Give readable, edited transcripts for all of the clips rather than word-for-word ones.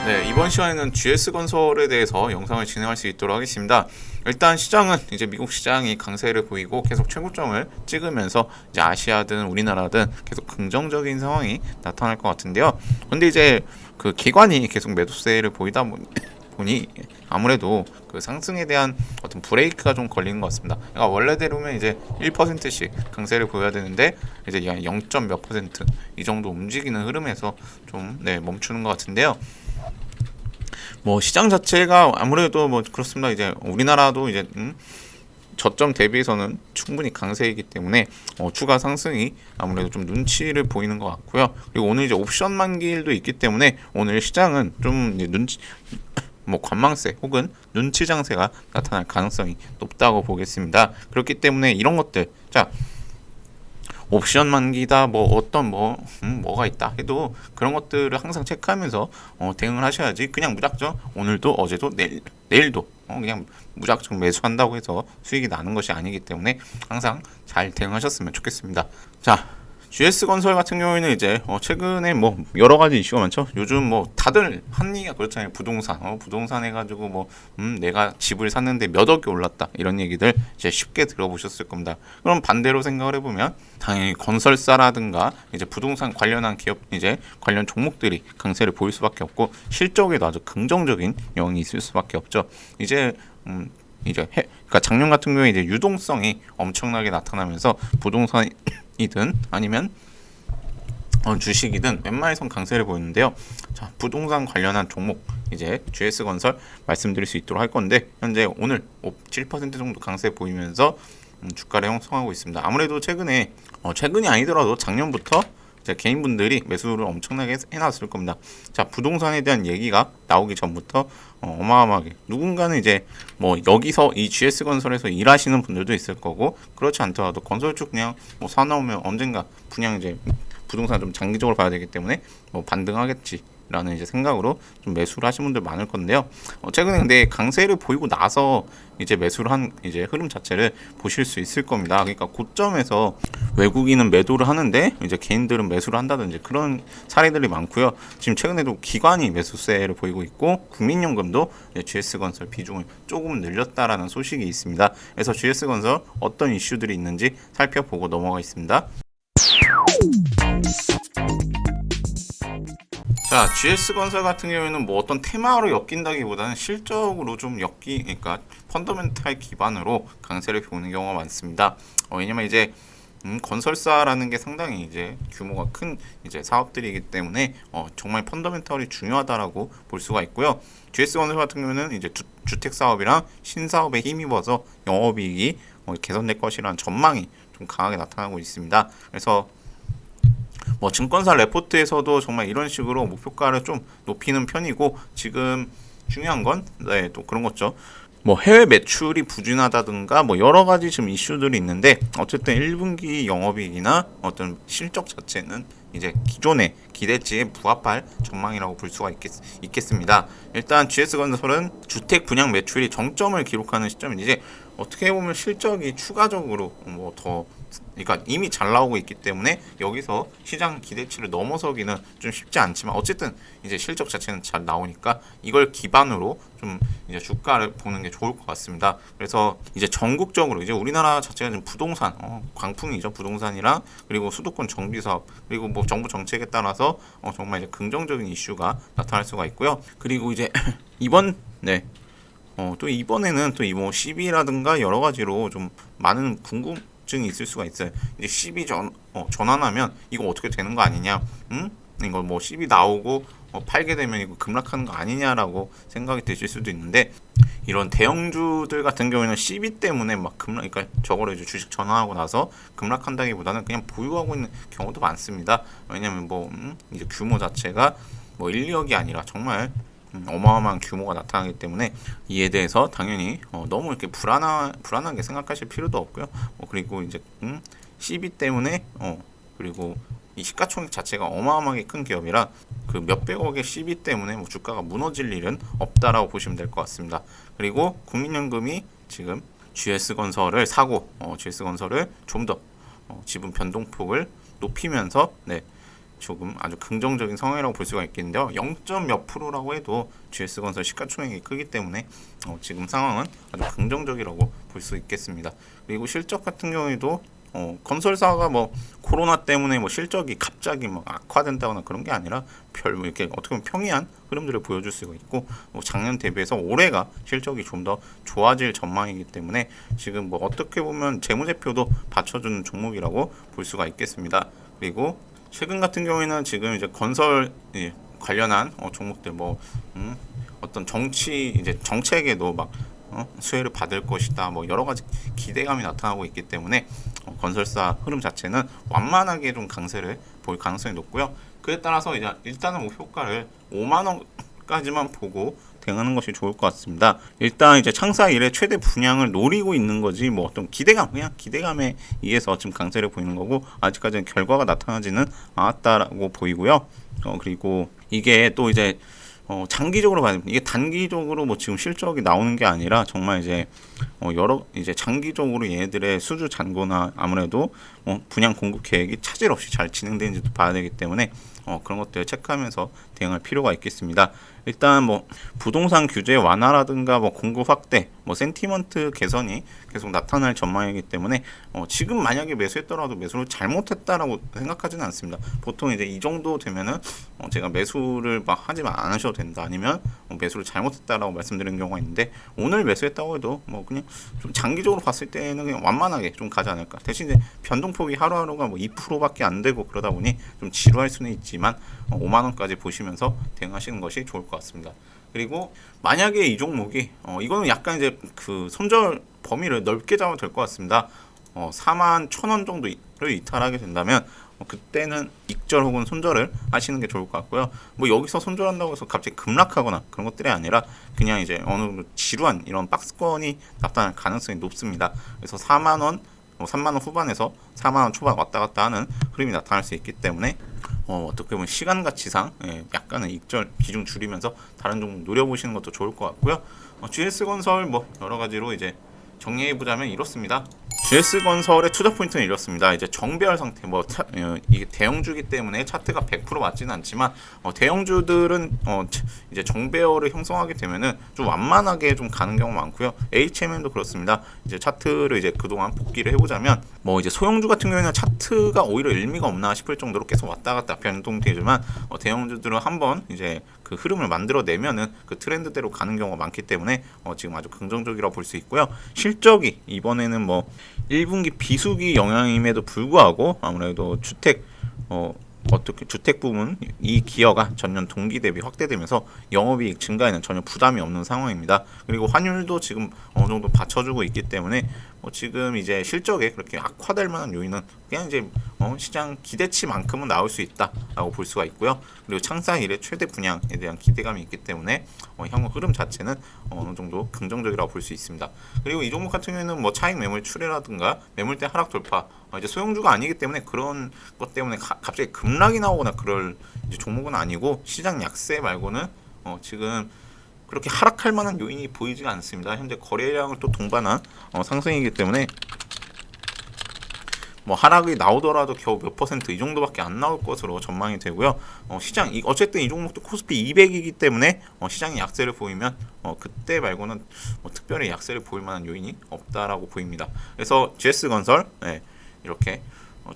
네, 이번 시간에는 GS건설에 대해서 영상을 진행할 수 있도록 하겠습니다. 일단 시장은 이제 미국 시장이 강세를 보이고 계속 최고점을 찍으면서 이제 아시아든 우리나라든 계속 긍정적인 상황이 나타날 것 같은데요. 근데 이제 그 기관이 계속 매도세를 보이다 보니 아무래도 그 상승에 대한 어떤 브레이크가 좀 걸리는 것 같습니다. 그러니까 원래대로면 이제 1%씩 강세를 보여야 되는데 이제 0. 몇 퍼센트 이 정도 움직이는 흐름에서 좀 멈추는 것 같은데요. 뭐 시장 자체가 아무래도 뭐 그렇습니다. 이제 우리나라도 이제 저점 대비해서는 충분히 강세이기 때문에 추가 상승이 아무래도 좀 눈치를 보이는 것 같고요. 그리고 오늘 이제 옵션 만기일도 있기 때문에 오늘 시장은 좀 이제 눈치 뭐 관망세 혹은 눈치 장세가 나타날 가능성이 높다고 보겠습니다. 그렇기 때문에 이런 것들 옵션 만기다 뭐 어떤 뭐가 있다 해도 그런 것들을 항상 체크하면서 대응을 하셔야지 그냥 무작정 오늘도 어제도 내일도 그냥 무작정 매수한다고 해서 수익이 나는 것이 아니기 때문에 항상 잘 대응하셨으면 좋겠습니다. 자, GS건설 같은 경우에는 이제 최근에 뭐 여러 가지 이슈가 많죠. 요즘 뭐 다들 한 얘기가 그렇잖아요. 부동산 해가지고 내가 집을 샀는데 몇 억이 올랐다 이런 얘기들 이제 쉽게 들어보셨을 겁니다. 그럼 반대로 생각을 해보면 당연히 건설사라든가 이제 부동산 관련한 기업 이제 관련 종목들이 강세를 보일 수밖에 없고 실적에도 아주 긍정적인 영향이 있을 수밖에 없죠. 그러니까 작년 같은 경우에 이제 유동성이 엄청나게 나타나면서 부동산이든 아니면 주식이든 웬만해선 강세를 보이는데요. 자, 부동산 관련한 종목 이제 GS건설 말씀드릴 수 있도록 할 건데 현재 오늘 7% 정도 강세 보이면서 주가를 형성하고 있습니다. 아무래도 최근이 아니더라도 작년부터 이제 개인분들이 매수를 엄청나게 해놨을 겁니다. 자, 부동산에 대한 얘기가 나오기 전부터 어마어마하게 누군가는 이제 뭐 여기서 이 GS건설에서 일하시는 분들도 있을 거고 그렇지 않더라도 건설주 그냥 뭐 사놓으면 언젠가 분양 이제 부동산 좀 장기적으로 봐야 되기 때문에 뭐 반등하겠지. 라는 이제 생각으로 좀 매수를 하신 분들 많을 건데요. 최근에 근데 강세를 보이고 나서 이제 매수를 한 이제 흐름 자체를 보실 수 있을 겁니다. 그러니까 고점에서 외국인은 매도를 하는데 이제 개인들은 매수를 한다든지 그런 사례들이 많고요. 지금 최근에도 기관이 매수세를 보이고 있고 국민연금도 GS건설 비중을 조금 늘렸다라는 소식이 있습니다. 그래서 GS건설 어떤 이슈들이 있는지 살펴보고 넘어가겠습니다. 자, GS건설 같은 경우에는 뭐 어떤 테마로 엮인다기보다는 실적으로 좀 그러니까 펀더멘탈 기반으로 강세를 보는 경우가 많습니다. 왜냐면 이제 건설사라는 게 상당히 이제 규모가 큰 이제 사업들이기 때문에 정말 펀더멘털이 중요하다라고 볼 수가 있고요. GS건설 같은 경우는 이제 주택 사업이랑 신사업에 힘입어서 영업이익이 개선될 것이라는 전망이 좀 강하게 나타나고 있습니다. 그래서 뭐 증권사 레포트에서도 정말 이런 식으로 목표가를 좀 높이는 편이고 지금 중요한 건 또 그런 거죠. 뭐 해외 매출이 부진하다든가 뭐 여러 가지 지금 이슈들이 있는데 어쨌든 1분기 영업이익이나 어떤 실적 자체는 이제 기존의 기대치에 부합할 전망이라고 볼 수가 있겠습니다. 일단 GS건설은 주택 분양 매출이 정점을 기록하는 시점이 이제 어떻게 보면 실적이 추가적으로 그러니까 이미 잘 나오고 있기 때문에 여기서 시장 기대치를 넘어서기는 좀 쉽지 않지만 어쨌든 이제 실적 자체는 잘 나오니까 이걸 기반으로 좀 이제 주가를 보는 게 좋을 것 같습니다. 그래서 이제 전국적으로 이제 우리나라 자체가 지금 부동산 광풍이죠. 부동산이랑 그리고 수도권 정비 사업 그리고 뭐 정부 정책에 따라서 정말 이제 긍정적인 이슈가 나타날 수가 있고요. 그리고 이제 또 이번에는 또 이뭐 CB라든가 여러 가지로 좀 많은 궁금증이 있을 수가 있어요. 이제 CB 전환하면 이거 어떻게 되는 거 아니냐? 이거 뭐 CB 나오고 팔게 되면 이거 급락하는 거 아니냐라고 생각이 드실 수도 있는데 이런 대형주들 같은 경우에는 CB 때문에 막 그러니까 저거를 이제 주식 전환하고 나서 급락한다기보다는 그냥 보유하고 있는 경우도 많습니다. 왜냐면 이제 규모 자체가 뭐 1, 2억이 아니라 정말 어마어마한 규모가 나타나기 때문에 이에 대해서 당연히 너무 이렇게 불안하게 생각하실 필요도 없고요. 그리고 이제 CB 때문에 그리고 이 시가총액 자체가 어마어마하게 큰 기업이라 그 몇백억의 CB 때문에 뭐 주가가 무너질 일은 없다라고 보시면 될 것 같습니다. 그리고 국민연금이 지금 GS건설을 사고 GS건설을 좀 더 지분 변동폭을 높이면서 조금 아주 긍정적인 상황이라고 볼 수가 있겠는데요. 0점 몇 프로라고 해도 GS건설 시가총액이 크기 때문에 지금 상황은 아주 긍정적이라고 볼 수 있겠습니다. 그리고 실적 같은 경우에도 건설사가 뭐 코로나 때문에 뭐 실적이 갑자기 막 악화된다거나 그런 게 아니라 이렇게 어떻게 보면 평이한 흐름들을 보여줄 수가 있고, 작년 대비해서 올해가 실적이 좀 더 좋아질 전망이기 때문에 지금 뭐 어떻게 보면 재무제표도 받쳐주는 종목이라고 볼 수가 있겠습니다. 그리고 최근 같은 경우에는 지금 이제 건설 관련한 종목들 어떤 이제 정책에도 막 수혜를 받을 것이다, 뭐 여러 가지 기대감이 나타나고 있기 때문에 건설사 흐름 자체는 완만하게 좀 강세를 보일 가능성이 높고요. 그에 따라서 이제 일단은 목표가를 5만 원까지만 보고 대응하는 것이 좋을 것 같습니다. 일단 이제 창사 이래 최대 분양을 노리고 있는 거지 뭐 어떤 그냥 기대감에 의해서 지금 강세를 보이는 거고, 아직까지는 결과가 나타나지는 않았다라고 보이고요. 그리고 이게 또 이제 장기적으로 봐야 됩니다. 이게 단기적으로 뭐 지금 실적이 나오는 게 아니라 정말 이제 이제 장기적으로 얘네들의 수주 잔고나 아무래도 분양 공급 계획이 차질 없이 잘 진행되는지도 봐야 되기 때문에 그런 것들 체크하면서 대응할 필요가 있겠습니다. 일단 뭐 부동산 규제 완화라든가 뭐 공급 확대, 뭐 센티먼트 개선이 계속 나타날 전망이기 때문에 지금 만약에 매수했더라도 매수를 잘못했다라고 생각하지는 않습니다. 보통 이제 이 정도 되면은 제가 매수를 막 하지만 안 하셔도 된다, 아니면 매수를 잘못했다라고 말씀드리는 경우가 있는데, 오늘 매수했다고 해도 뭐 그냥 좀 장기적으로 봤을 때는 그냥 완만하게 좀 가지 않을까. 대신 이제 변동폭이 하루하루가 뭐 2%밖에 안 되고 그러다 보니 좀 지루할 수는 있지만 5만 원까지 보시면서 대응하시는 것이 좋을 것 같습니다. 그리고 만약에 이 종목이 이거는 약간 이제 그 손절 범위를 넓게 잡아도 될 것 같습니다. 4만 1,000원 정도를 이탈하게 된다면 그때는 익절 혹은 손절을 하시는 게 좋을 것 같고요. 뭐 여기서 손절한다고 해서 갑자기 급락하거나 그런 것들이 아니라 그냥 이제 어느 정도 지루한 이런 박스권이 나타날 가능성이 높습니다. 그래서 4만 원, 3만 원 후반에서 4만 원 초반 왔다 갔다 하는 흐름이 나타날 수 있기 때문에 어떻게 보면 시간 가치상 약간은 익절 비중 줄이면서 다른 종목 노려보시는 것도 좋을 것 같고요. GS건설 뭐 여러 가지로 이제 정리해 보자면 이렇습니다. GS건설의 투자 포인트는 이렇습니다. 이제 정배열 상태, 이게 대형주기 때문에 차트가 100% 맞지는 않지만 대형주들은 이제 정배열을 형성하게 되면은 좀 완만하게 좀 가는 경우가 많고요. HMM도 그렇습니다. 이제 차트를 이제 그동안 복기를 해보자면 이제 소형주 같은 경우에는 차트가 오히려 의미가 없나 싶을 정도로 계속 왔다 갔다 변동되지만 대형주들은 한번 이제 그 흐름을 만들어내면은 그 트렌드대로 가는 경우가 많기 때문에 지금 아주 긍정적이라고 볼 수 있고요. 실적이 이번에는 1분기 비수기 영향임에도 불구하고 아무래도 주택 부분 이 기여가 전년 동기 대비 확대되면서 영업이익 증가에는 전혀 부담이 없는 상황입니다. 그리고 환율도 지금 어느 정도 받쳐주고 있기 때문에 지금 이제 실적에 그렇게 악화될 만한 요인은 그냥 이제 시장 기대치만큼은 나올 수 있다라고 볼 수가 있고요. 그리고 창사 이래 최대 분양에 대한 기대감이 있기 때문에 향후 흐름 자체는 어느 정도 긍정적이라고 볼 수 있습니다. 그리고 이 종목 같은 경우에는 차익 매물 출회라든가 매물대 하락 돌파, 이제 소형주가 아니기 때문에 그런 것 때문에 갑자기 급락이 나오거나 그럴 이제 종목은 아니고, 시장 약세 말고는 지금 그렇게 하락할 만한 요인이 보이지가 않습니다. 현재 거래량을 또 동반한 상승이기 때문에 하락이 나오더라도 겨우 몇 퍼센트 이 정도밖에 안 나올 것으로 전망이 되고요. 시장 어쨌든 이 종목도 코스피 200이기 때문에 시장이 약세를 보이면 그때 말고는 특별히 약세를 보일 만한 요인이 없다라고 보입니다. 그래서 GS건설 이렇게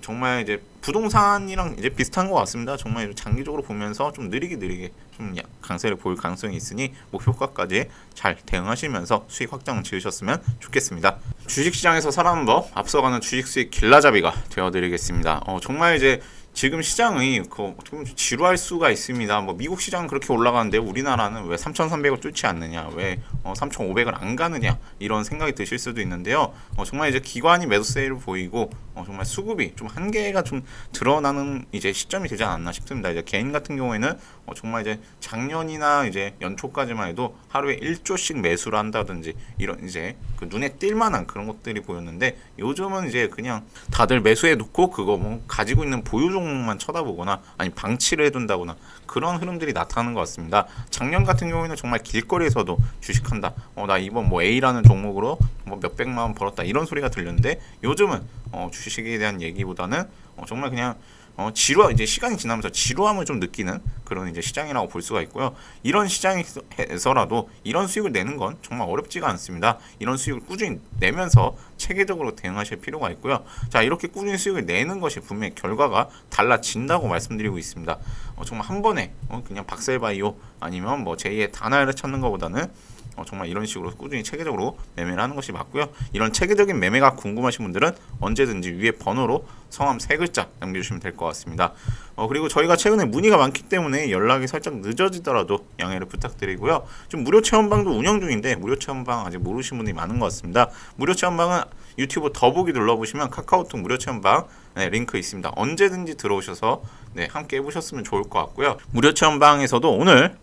정말 이제 부동산이랑 이제 비슷한 것 같습니다. 정말 장기적으로 보면서 좀 느리게 좀 강세를 보일 가능성이 있으니 목표가까지 잘 대응하시면서 수익 확장 지으셨으면 좋겠습니다. 주식시장에서 살아가는 법, 앞서가는 주식 수익 길라잡이가 되어드리겠습니다. 정말 이제 지금 시장이 어떻게 보면 지루할 수가 있습니다. 미국 시장은 그렇게 올라가는데 우리나라는 왜 3,300을 뚫지 않느냐, 왜 3,500을 안 가느냐, 이런 생각이 드실 수도 있는데요. 정말 이제 기관이 매도세를 보이고 정말 수급이 좀 한계가 좀 드러나는 이제 시점이 되지 않았나 싶습니다. 이제 개인 같은 경우에는 정말 이제 작년이나 이제 연초까지만 해도 하루에 1조씩 매수를 한다든지 이런 이제 그 눈에 띌 만한 그런 것들이 보였는데, 요즘은 이제 그냥 다들 매수해 놓고 그거 가지고 있는 보유 종목만 쳐다보거나 아니 방치를 해둔다거나 그런 흐름들이 나타나는 것 같습니다. 작년 같은 경우에는 정말 길거리에서도 주식한다, 나 이번 A라는 종목으로 몇백만 원 벌었다, 이런 소리가 들렸는데, 요즘은 주식에 대한 얘기보다는 정말 그냥 지루함, 이제 시간이 지나면서 지루함을 좀 느끼는 그런 이제 시장이라고 볼 수가 있고요. 이런 시장에서라도 이런 수익을 내는 건 정말 어렵지가 않습니다. 이런 수익을 꾸준히 내면서 체계적으로 대응하실 필요가 있고요. 자, 이렇게 꾸준히 수익을 내는 것이 분명히 결과가 달라진다고 말씀드리고 있습니다. 정말 한 번에 그냥 박셀바이오 아니면 뭐 제2의 단아를 찾는 것보다는 정말 이런 식으로 꾸준히 체계적으로 매매를 하는 것이 맞고요. 이런 체계적인 매매가 궁금하신 분들은 언제든지 위에 번호로 성함 3글자 남겨주시면 될 것 같습니다. 그리고 저희가 최근에 문의가 많기 때문에 연락이 살짝 늦어지더라도 양해를 부탁드리고요. 지금 무료 체험방도 운영 중인데 무료 체험방 아직 모르신 분들이 많은 것 같습니다. 무료 체험방은 유튜브 더보기 눌러보시면 카카오톡 무료 체험방 링크 있습니다. 언제든지 들어오셔서 함께 해보셨으면 좋을 것 같고요. 무료 체험방에서도 오늘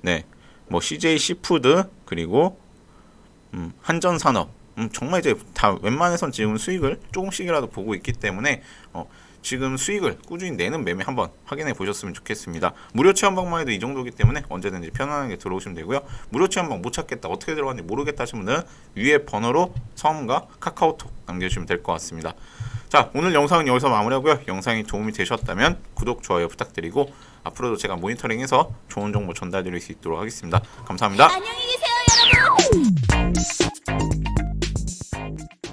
뭐 CJ 시푸드 그리고 한전산업 정말 이제 다 웬만해선 지금 수익을 조금씩이라도 보고 있기 때문에 지금 수익을 꾸준히 내는 매매 한번 확인해 보셨으면 좋겠습니다. 무료 체험방만 해도 이 정도이기 때문에 언제든지 편안하게 들어오시면 되고요. 무료 체험방 못 찾겠다, 어떻게 들어갔는지 모르겠다 하시는 분들은 위에 번호로 성함과 카카오톡 남겨주시면 될 것 같습니다. 자, 오늘 영상은 여기서 마무리하고요. 영상이 도움이 되셨다면 구독, 좋아요 부탁드리고 앞으로도 제가 모니터링해서 좋은 정보 전달드릴 수 있도록 하겠습니다. 감사합니다. 안녕히 계세요, 여러분.